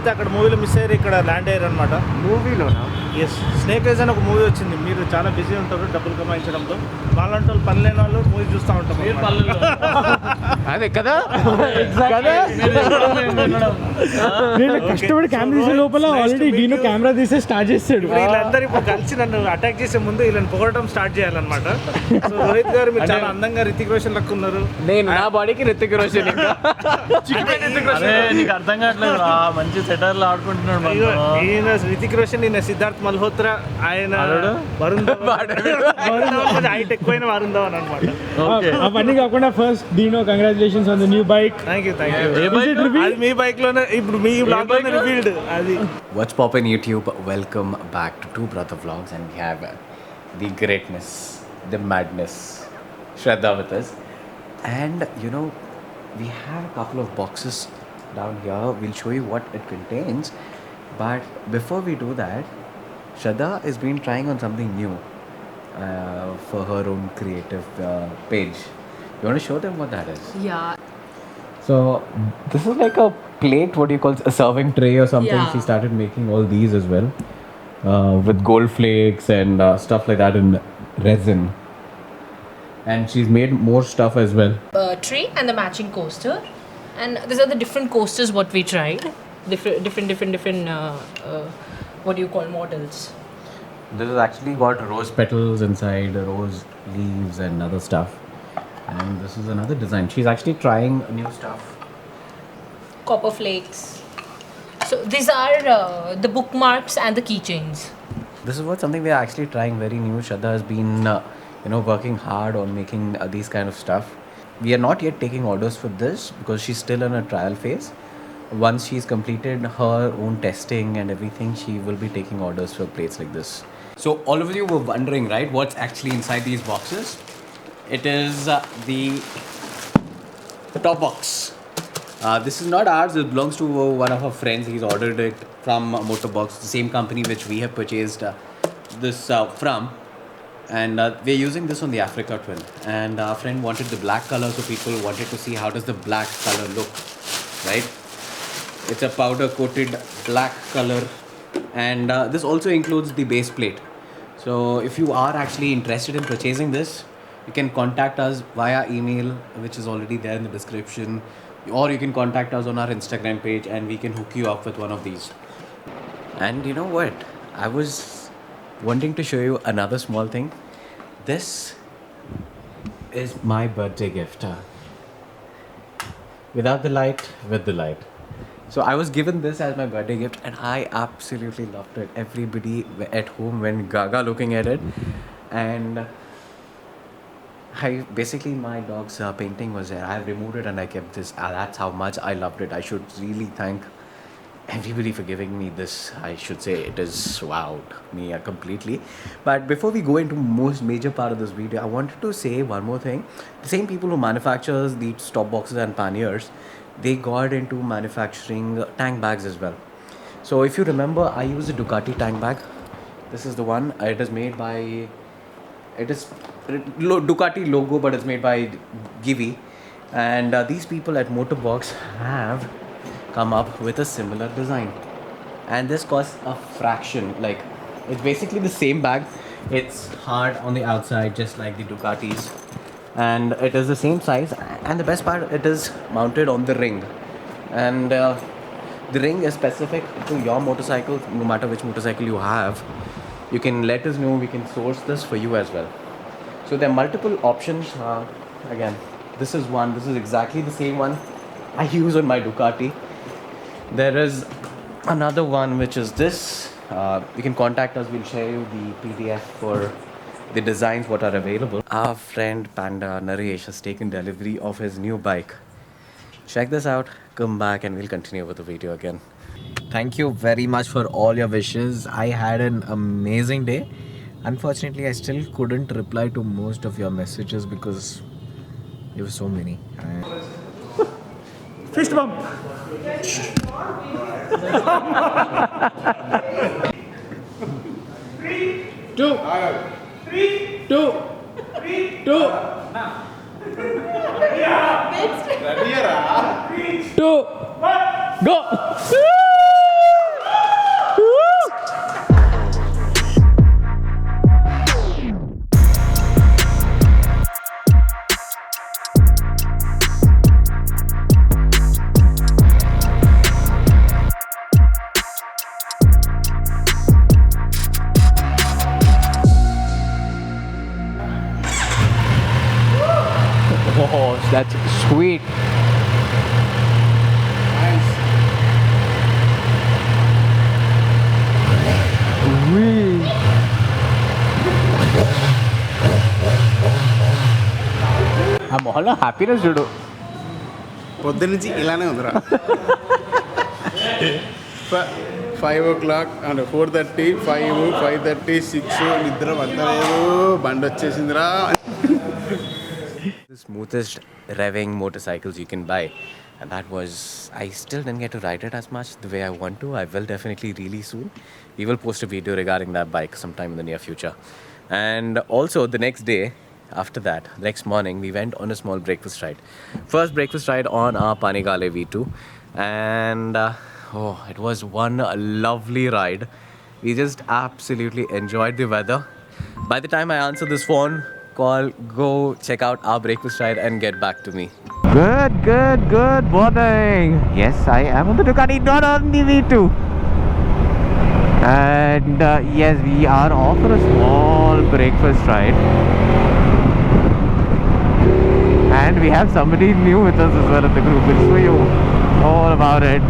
అయితే అక్కడ మూవీలో మిస్ అయ్యారు, ఇక్కడ ల్యాండ్ అయ్యారు అనమాట. మూవీలోనా? ఎస్, స్నేక్ ఐస్ అని ఒక మూవీ వచ్చింది. మీరు చాలా బిజీ ఉంటారు డబ్బులు కమాయించడంలో, వాళ్ళంటే వాళ్ళు పని లేని వాళ్ళు మూవీ చూస్తూ ఉంటాం. అదే కదా. నేను కష్టపడి కెమెరా తీసే లోపల ఆల్రెడీ డీనో కెమెరా తీసే స్టార్ట్ చేస్తాడు. వీళ్ళందరూ ఇప్పుడు కలిసి నన్ను అటాక్ చేసే ముందు వీళ్ళని పొగడటం స్టార్ట్ చేయాలన్నమాట. సో రోహిత్ గారు మీరు చాలా అందంగా రితిక్ రోషన్ లెక్క ఉన్నారు. నేను నా బాడీకి రితిక్ రోషన్ ఇంకా నీకు అర్థం కావట్లేదు. మంచి సెటర్లు ఆడుకుంటున్నాడు. ఈయన రితిక్ రోషన్, ఈయన సిద్ధార్థ్ మల్హోత్రా, ఆయన వరుణ్ ధవన్, హైట్ ఎక్కువైన వరుణ్ ధవన్ అనమాట. అవన్నీ కాకుండా first D no congratulations on the new bike. Thank you. అది మీ బైక్ లోనే ఇప్పుడు మీ బ్లాగ్ లోనే రివీల్డ్. అది What's poppin' YouTube? Welcome back to Two Brother Vlogs, and we have the greatness, the madness, Shraddha with us. And you know, we have a couple of boxes down here. We'll show you what it contains. But before we do that, Shraddha has been trying on something new for her own creative page. You want to show them what that is? Yeah. So this is like a plate, what do you call a serving tray or something. Yeah. She started making all these as well with gold flakes and stuff like that in resin. And she's made more stuff as well. Tray and the matching coaster, and these are the different coasters what we tried. Different. What do you call models? This has actually got rose petals inside, rose leaves and other stuff. And this is another design. She's actually trying new stuff. Copper flakes. So these are the bookmarks and the keychains. This is what something we are actually trying very new. Shraddha has been working hard on making these kind of stuff. We are not yet taking orders for this because she's still in a trial phase. Once she's completed her own testing and everything, she will be taking orders for plates like this. So all of you were wondering, right, what's actually inside these boxes? It is the top box. This is not ours. It belongs to one of our friends. He's ordered it from Motorbox, the same company which we have purchased this from. And we're using this on the Africa Twin. And our friend wanted the black color, so people wanted to see how does the black color look, right? It's a powder coated black color. And this also includes the base plate. So if you are actually interested in purchasing this, you can contact us via email, which is already there in the description, or you can contact us on our Instagram page and we can hook you up with one of these. And you know what? I was wanting to show you another small thing. This is my birthday gift. Without the light, with the light. So I was given this as my birthday gift and I absolutely loved it. Everybody at home went gaga looking at it. And basically my dog's painting was there. I removed it and I kept this. That's how much I loved it. I should really thank everybody for giving me this. I should say it has wowed me completely. But before we go into most major part of this video, I wanted to say one more thing. The same people who manufactures the stop boxes and panniers, they got into manufacturing tank bags as well. So if you remember, I use a Ducati tank bag. This is the one. It is made by... It is Ducati logo, but it's made by Givi. And these people at Motorbox have come up with a similar design. And this costs a fraction. Like, it's basically the same bag. It's hard on the outside, just like the Ducatis. And it is the same size. And the best part, it is mounted on the ring. And the ring is specific to your motorcycle, no matter which motorcycle you have. You can let us know, we can source this for you as well. So there are multiple options. Again, this is one. This is exactly the same one I use on my Ducati. There is another one which is this. You can contact us. We'll share you the PDF for the designs what are available. Our friend Panda Naresh has taken delivery of his new bike. Check this out. Come back and we'll continue with the video again. Thank you very much for all your wishes. I had an amazing day. Unfortunately, I still couldn't reply to most of your messages because there were so many. Fist bump. Two. Go. మొహంలో happiness చూడు. పొద్దునుంచి ఇలానే ఉందిరా. 5 o'clock అంటే 4:30, 5, 5:30, 6 నిద్ర పడతలేదు, బండి వచ్చేసిందిరా. The smoothest revving motorcycles you can buy, and that was, I still didn't get to ride it as much the way I want to. I will definitely really soon. We will post a video regarding that bike sometime in the near future. And also the next day after that, next morning, we went on a small breakfast ride. First breakfast ride on our Panigale V2, and it was one lovely ride. We just absolutely enjoyed the weather. By the time I answer this phone call, go check out our breakfast ride and get back to me. Good morning. Yes, I am on the Ducati, not on the V2. And yes, we are off for a small breakfast ride. And we have somebody new with us as well in the group. We'll show you all about it.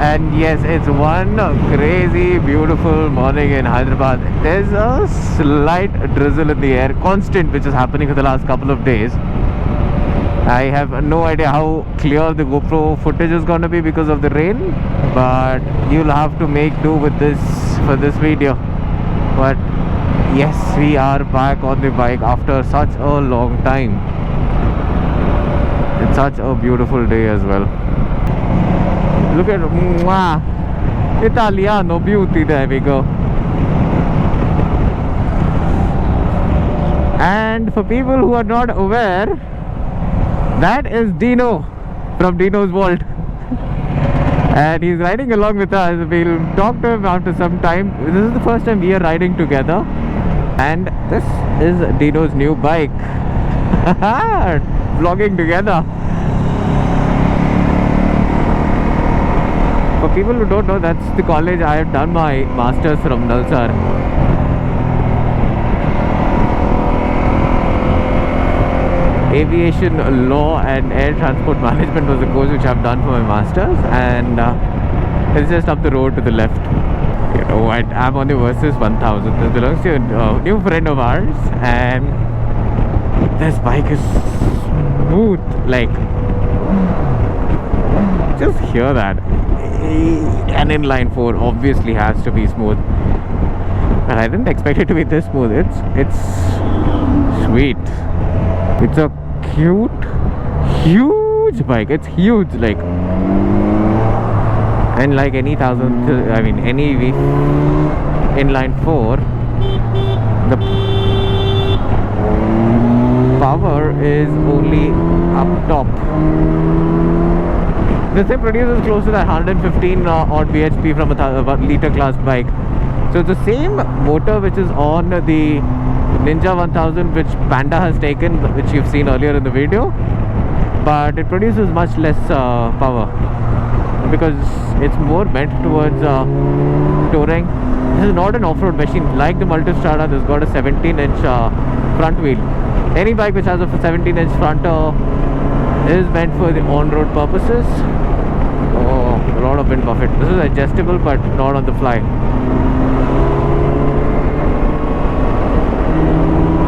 And yes, it's one crazy, beautiful morning in Hyderabad. There's a slight drizzle in the air, constant, which is happening for the last couple of days. I have no idea how clear the GoPro footage is going to be because of the rain, but you'll have to make do with this for this video. But yes, we are back on the bike after such a long time. It's such a beautiful day as well. Look at Italiano beauty, there we go. And for people who are not aware, that is Dino from Dino's Vault. And he's riding along with us. We'll talk to him after some time. This is the first time we are riding together. And this is Dino's new bike. Vlogging together. For people who don't know, that's the college I have done my masters from, Nalsar. Aviation Law and Air Transport Management was the course which I've done for my masters, and it's just up the road to the left. You know what? I'm on the Versys 1000. This belongs to a new friend of ours, and this bike is smooth. Like, just hear that. An inline 4 obviously has to be smooth, and I didn't expect it to be this smooth. It's sweet. It's a cute, huge bike. It's huge, like, and like any any inline 4, the power is only up top. This thing produces close to that 115 odd bhp from a liter class bike. So it's the same motor which is on the Ninja 1000, which Panda has taken, which you've seen earlier in the video, but it produces much less power because it's more meant towards touring. This is not an off-road machine like the Multistrada. This got a 17-inch front wheel. Any bike which has a 17-inch front is meant for the on-road purposes. A lot of wind buffet. This is adjustable but not on the fly.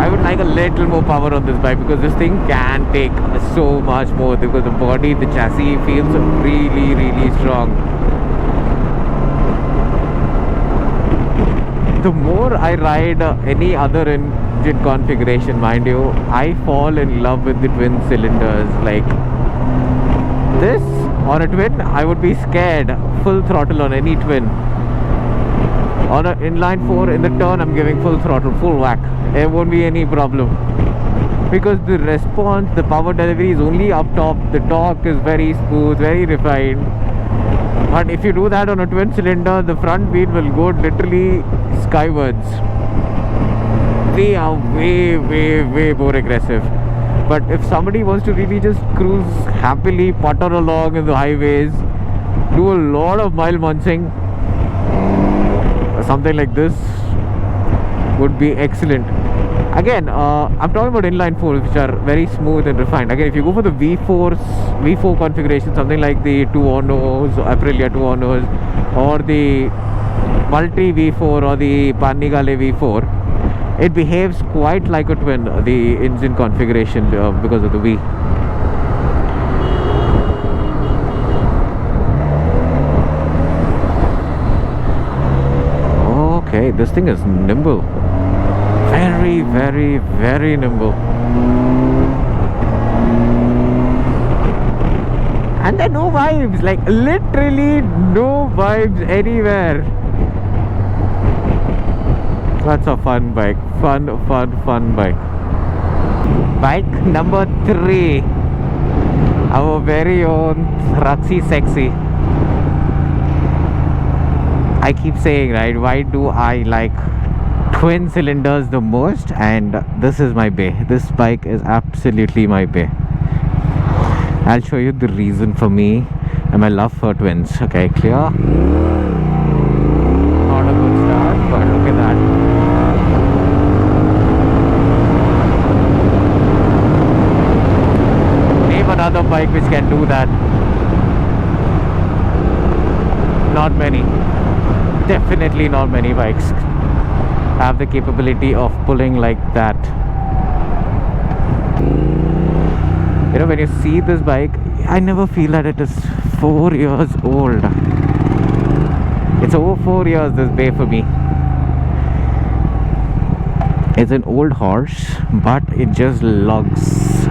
I would like a little more power on this bike because this thing can take so much more, because the body, the chassis feels really, really strong. The more I ride any other engine configuration, mind you, I fall in love with the twin cylinders. Like this on a twin, I would be scared full throttle on any twin. On an inline 4, in the turn, I'm giving full throttle, full whack. There won't be any problem because the response, the power delivery is only up top. The torque is very smooth, very refined. But if you do that on a twin cylinder, the front wheel will go literally skywards. They are way more aggressive. But if somebody wants to really just cruise happily, putter along in the highways, do a lot of mile munching, something like this would be excellent. Again, I'm talking about inline 4s, which are very smooth and refined. Again, if you go for the V4 configuration, something like the 2Onos, Aprilia 2Onos, or the Multi V4 or the Panigale V4, it behaves quite like a twin, the engine configuration, because of the V. Okay, this thing is nimble. Very, very, very nimble. And there are no vibes, like literally no vibes anywhere. That's a fun bike. Fun bike. Bike number 3. Our very own Raxi Sexy. I keep saying, right, why do I like twin cylinders the most? And this is my bay. This bike is absolutely my bay. I'll show you the reason for me and my love for twins. Okay, clear? Not a good start, but look at that. Name another bike which can do that. Not many. Definitely not many bikes have the capability of pulling like that. You know, when you see this bike, I never feel that it is 4 years old. It's over 4 years, this bay, for me. It's an old horse, but it just lugs.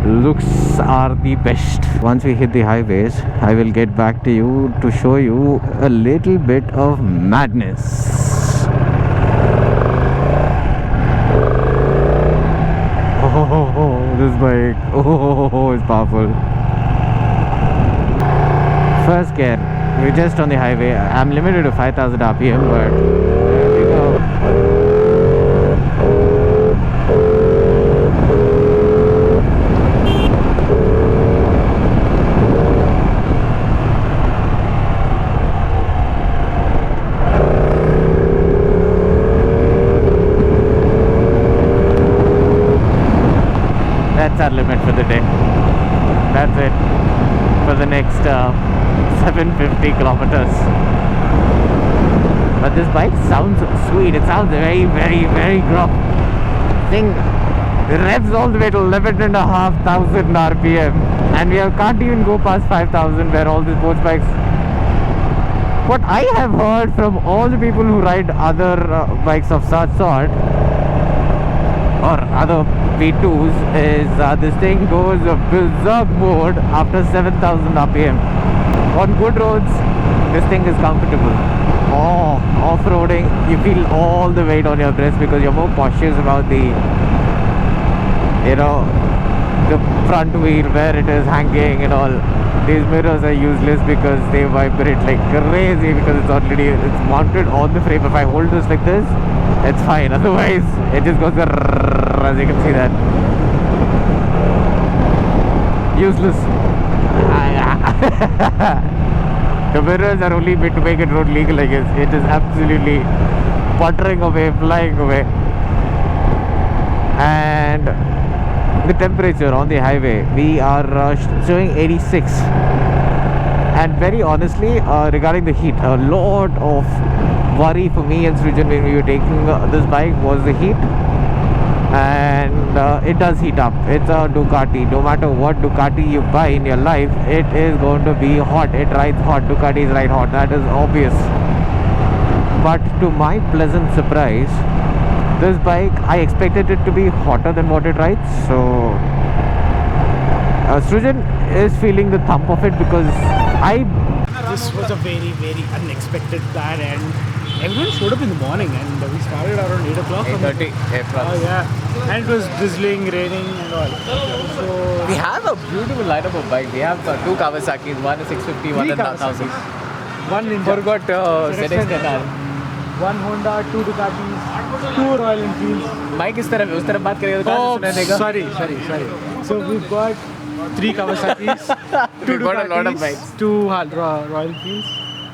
Looks are the best. Once we hit the highways, I will get back to you to show you a little bit of madness. Oh, this bike, it's powerful. First gear, we're just on the highway. I'm limited to 5,000 RPM, but there we go. That's our limit for the day. That's it for the next 750 kilometers. But this bike sounds sweet. It sounds very, very, very gruff. Thing revs all the way to 11,500 RPM, and we can't even go past 5,000 where all the sports bikes. What I have heard from all the people who ride other bikes of such sort or other V2s is this thing goes berserk mode after 7,000 RPM. On good roads, this thing is comfortable. Oh, off-roading, you feel all the weight on your breast because you're more cautious about the, you know, the front wheel, where it is hanging and all. These mirrors are useless because they vibrate like crazy because it's mounted on the frame. If I hold this like this, it's fine. Otherwise, it just goes as you can see that. Useless. The mirrors are only made to make it road legal, I guess. It is absolutely puttering away, flying away. And the temperature on the highway, we are showing 86. And very honestly, regarding the heat, a lot of worry for me and Srijan when we were taking this bike was the heat. And it does heat up. It's a Ducati. No matter what Ducati you buy in your life, it is going to be hot. It rides hot. Ducatis ride hot. That is obvious. But to my pleasant surprise, this bike, I expected it to be hotter than what it rides. So Srijan is feeling the thump of it because This was a very, very unexpected plan, and everyone showed up in the morning, and we started around 8 o'clock. 8:30. Oh yeah, and it was drizzling, raining and all. So We have a beautiful lineup of bikes. We have two Kawasaki's, one is 650, one is 1000. one Ninja, Forgot ZX10R. one Honda, two Ducatis, two Royal Enfields. Mike उस तरफ बात करेगा तो कहाँ से सुनाई देगा? sorry. So we've got 3 Kawasaki's, 2 We've got a lot of Ducatis, bikes. 2 Royal Enfields,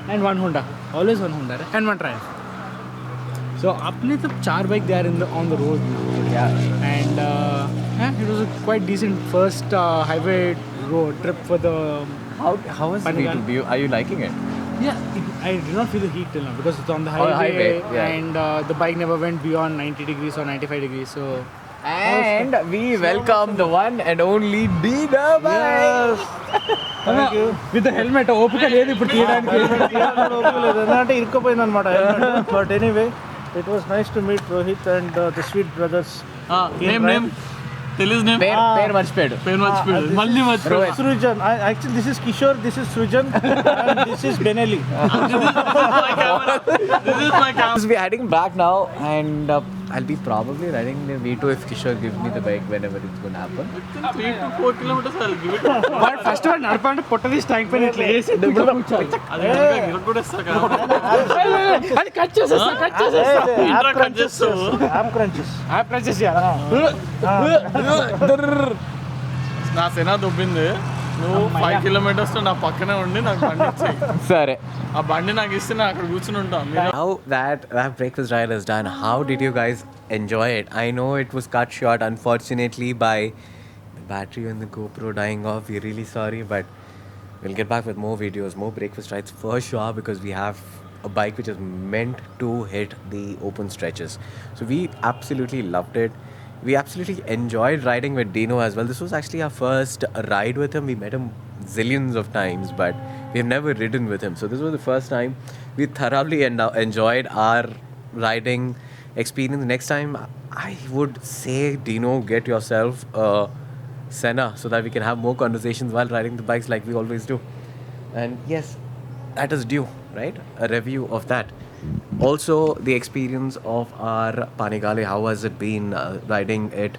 and 1 Honda. Always 1 Honda, right? And 1 Triumph. So apne tab 4 bike they are on the road now. Yeah. And it was a quite decent first highway road trip for the. How was the Panigan. V2? Are you liking it? Yeah, I did not feel the heat till now because it's on the On the highway, highway, yeah. and the bike never went beyond 90 degrees or 95 degrees. So And we welcome the one and only Dina bike. With helmet ఓపిక లేదు ఇప్పుడు తీయడానికి. ఎందుకంటే ఇరుక్కుపోయింది అనమాట. But anyway it was nice to meet Rohit and the sweet brothers. Name తెలుసు name పేరు మర్చిపోయాడు. మళ్ళీ మర్చిపోయాడు. Srujan. Actually, this is Kishore, this is Srujan, and this is Benelli. This is my camera. We're heading back now, and I'll be probably riding the V2 if Kishore gives me the bike whenever it's going to happen. 3 to 4 kilometers I'll give it. వాడు first వాడు నడపండి పొట్ట తీసి tank పైన ఇట్లా వేసి అది ఇరగొడేస్తా కదా. అది కట్ చేసేస్తా. ఇంట్రా కట్ చేస్తావు. Am crunches. యాప్ ప్రెస్ చేయాలా? నా సెనా దొబ్బింది. నువ్వు 5 kilometers నా పక్కనే ఉండి నాకు బండి ఇచ్చేయి. Sorry. ఆ బండి నాకు ఇస్తే నేను అక్కడ కూర్చుని ఉంటాను. Now that breakfast ride is done, how did you guys enjoy it? I know it was cut short, unfortunately, by the battery on the GoPro dying off. We're really sorry, but we'll get back with more videos, more breakfast rides for sure, because we have a bike which is meant to hit the open stretches. So we absolutely loved it. We absolutely enjoyed riding with Dino as well. This was actually our first ride with him. We met him zillions of times, but we've never ridden with him. So this was the first time. We thoroughly enjoyed our riding experience. Next time, I would say, Dino, get yourself a Senna so that we can have more conversations while riding the bikes like we always do. And yes, that is due, right? A review of that. Also, the experience of our Panigale, how has it been riding it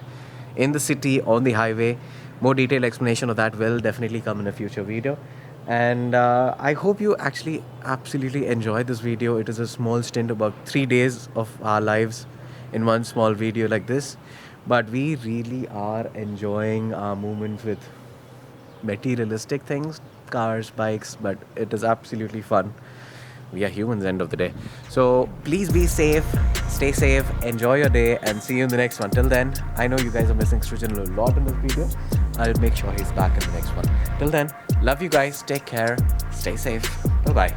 in the city, on the highway? More detailed explanation of that will definitely come in a future video. And I hope you actually absolutely enjoyed this video. It is a small stint, about 3 days of our lives in one small video like this. But we really are enjoying our movements with materialistic things, cars, bikes, but it is absolutely fun. We are humans end of the day. So please be safe, stay safe, enjoy your day, and see you in the next one. Till then, I know you guys are missing Srujan a lot in this video. I'll make sure he's back in the next one. Till then, love you guys, take care, stay safe, bye bye.